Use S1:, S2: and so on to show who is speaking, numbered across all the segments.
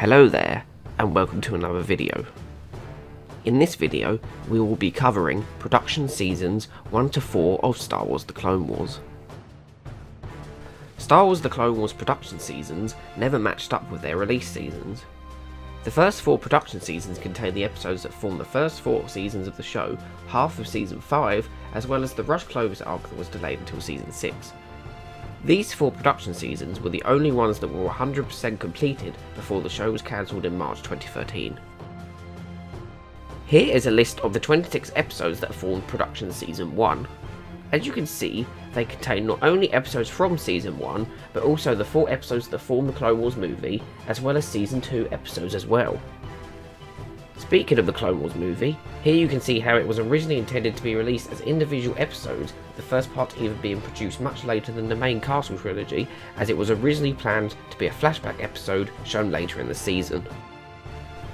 S1: Hello there, and welcome to another video. In this video, we will be covering production seasons 1 to 4 of Star Wars The Clone Wars. Star Wars The Clone Wars production seasons never matched up with their release seasons. The first 4 production seasons contain the episodes that form the first 4 seasons of the show, half of season 5, as well as the Rush Clovis arc that was delayed until season 6. These 4 production seasons were the only ones that were 100% completed before the show was cancelled in March 2013. Here is a list of the 26 episodes that formed production season 1. As you can see, they contain not only episodes from season 1, but also the 4 episodes that form the Clone Wars movie, as well as season 2 episodes as well. Speaking of the Clone Wars movie, here you can see how it was originally intended to be released as individual episodes, the first part even being produced much later than the main Castle trilogy, as it was originally planned to be a flashback episode shown later in the season.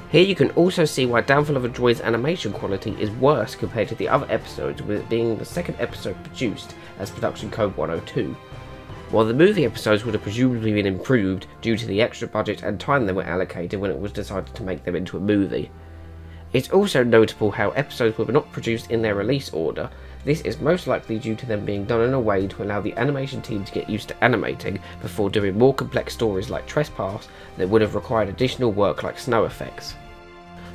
S1: Here you can also see why Downfall of a Droid's animation quality is worse compared to the other episodes, with it being the second episode produced as Production Code 102. While the movie episodes would have presumably been improved due to the extra budget and time they were allocated when it was decided to make them into a movie. It's also notable how episodes were not produced in their release order. This is most likely due to them being done in a way to allow the animation team to get used to animating before doing more complex stories like Trespass that would have required additional work like snow effects.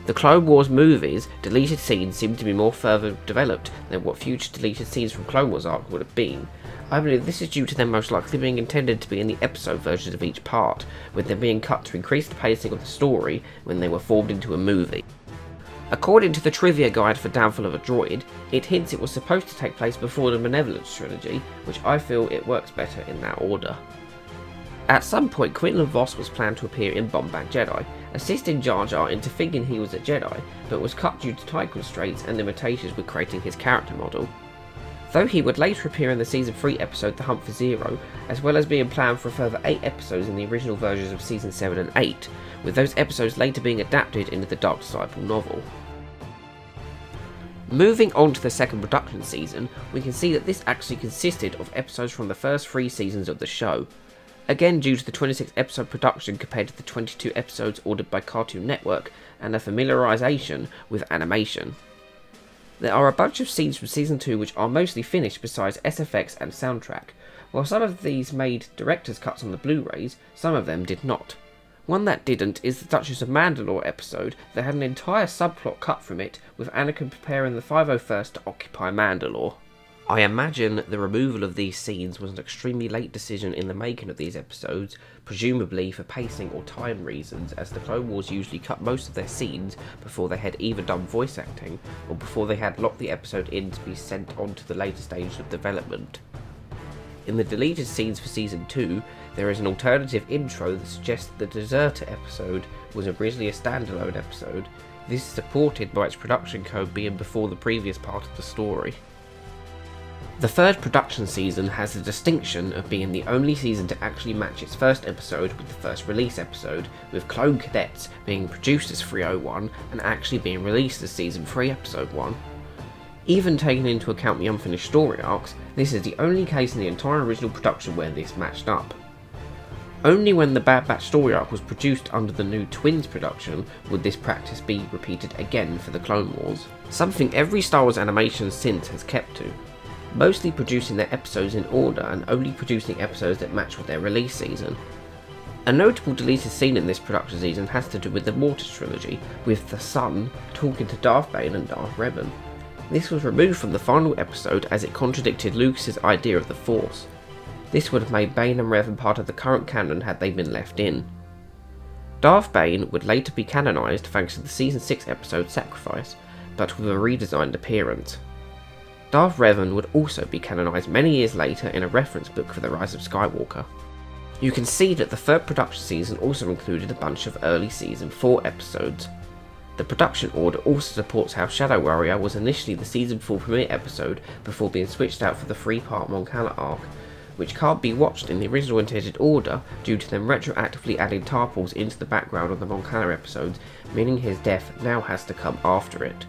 S1: The Clone Wars movie's deleted scenes seem to be more further developed than what future deleted scenes from Clone Wars arc would have been. I believe this is due to them most likely being intended to be in the episode versions of each part, with them being cut to increase the pacing of the story when they were formed into a movie. According to the trivia guide for Downfall of a Droid, it hints it was supposed to take place before the Benevolence trilogy, which I feel it works better in that order. At some point, Quinlan Vos was planned to appear in Bombay Jedi, assisting Jar Jar into thinking he was a Jedi, but was cut due to time constraints and limitations with creating his character model. Though he would later appear in the Season 3 episode The Hunt for Zero, as well as being planned for a further 8 episodes in the original versions of Season 7 and 8, with those episodes later being adapted into the Dark Disciple novel. Moving on to the second production season, we can see that this actually consisted of episodes from the first 3 seasons of the show. Again, due to the 26 episode production compared to the 22 episodes ordered by Cartoon Network and a familiarisation with animation. There are a bunch of scenes from Season 2 which are mostly finished besides SFX and soundtrack. While some of these made director's cuts on the Blu-rays, some of them did not. One that didn't is the Duchess of Mandalore episode that had an entire subplot cut from it, with Anakin preparing the 501st to occupy Mandalore. I imagine the removal of these scenes was an extremely late decision in the making of these episodes, presumably for pacing or time reasons, as the Clone Wars usually cut most of their scenes before they had either done voice acting, or before they had locked the episode in to be sent on to the later stages of development. In the deleted scenes for Season 2, there is an alternative intro that suggests the Deserter episode was originally a standalone episode. This is supported by its production code being before the previous part of the story. The third production season has the distinction of being the only season to actually match its first episode with the first release episode, with Clone Cadets being produced as 301 and actually being released as Season 3 Episode 1. Even taking into account the unfinished story arcs, this is the only case in the entire original production where this matched up. Only when the Bad Batch story arc was produced under the new Twins production would this practice be repeated again for the Clone Wars, something every Star Wars animation since has kept to. Mostly producing their episodes in order and only producing episodes that match with their release season. A notable deleted scene in this production season has to do with the Mortis trilogy, with the Son talking to Darth Bane and Darth Revan. This was removed from the final episode as it contradicted Lucas's idea of the Force. This would have made Bane and Revan part of the current canon had they been left in. Darth Bane would later be canonised thanks to the Season 6 episode Sacrifice, but with a redesigned appearance. Darth Revan would also be canonised many years later in a reference book for The Rise of Skywalker. You can see that the third production season also included a bunch of early Season 4 episodes. The production order also supports how Shadow Warrior was initially the Season 4 premiere episode before being switched out for the 3-part Mon Cala arc, which can't be watched in the original intended order due to them retroactively adding Tarpals into the background of the Mon Cala episodes, meaning his death now has to come after it.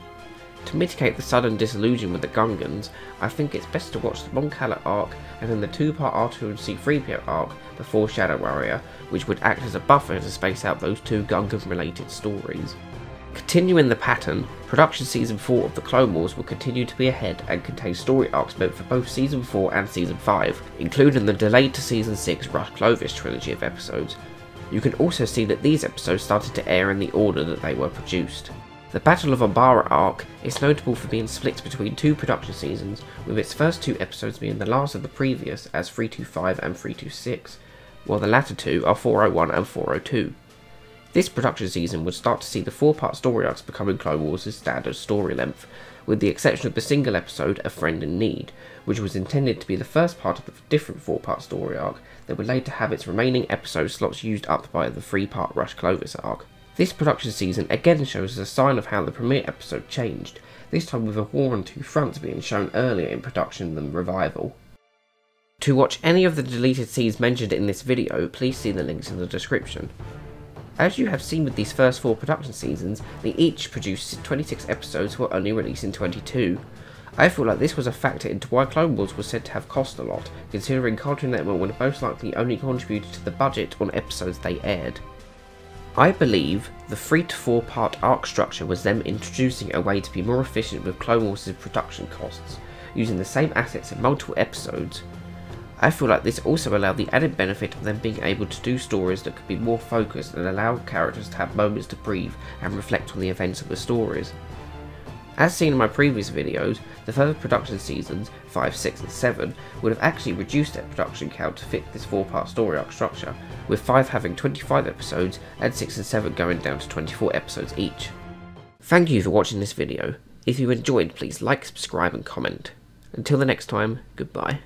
S1: To mitigate the sudden disillusion with the Gungans, I think it's best to watch the Mon Cala arc and then the 2-part R2 and C-3PO arc before Shadow Warrior, which would act as a buffer to space out those 2 Gungan related stories. Continuing the pattern, production season 4 of the Clone Wars will continue to be ahead and contain story arcs meant for both season 4 and season 5, including the delayed to season 6 Rush Clovis trilogy of episodes. You can also see that these episodes started to air in the order that they were produced. The Battle of Umbara arc is notable for being split between 2 production seasons, with its first 2 episodes being the last of the previous as 325 and 326, while the latter 2 are 401 and 402. This production season would start to see the 4-part story arcs becoming Clone Wars' standard story length, with the exception of the single episode A Friend in Need, which was intended to be the first part of the different 4-part story arc that would later have its remaining episode slots used up by the 3-part Rush Clovis arc. This production season again shows a sign of how the premiere episode changed, this time with a war on 2 fronts being shown earlier in production than Revival. To watch any of the deleted scenes mentioned in this video, please see the links in the description. As you have seen with these first 4 production seasons, they each produced 26 episodes while only releasing 22. I feel like this was a factor into why Clone Wars was said to have cost a lot, considering Cartoon Network would have most likely only contributed to the budget on episodes they aired. I believe the 3 to 4 part arc structure was them introducing a way to be more efficient with Clone Wars' production costs, using the same assets in multiple episodes. I feel like this also allowed the added benefit of them being able to do stories that could be more focused and allow characters to have moments to breathe and reflect on the events of the stories. As seen in my previous videos, the further production seasons, 5, 6 and 7, would have actually reduced their production count to fit this 4-part story arc structure, with 5 having 25 episodes and 6 and 7 going down to 24 episodes each. Thank you for watching this video. If you enjoyed, please like, subscribe and comment. Until the next time, goodbye.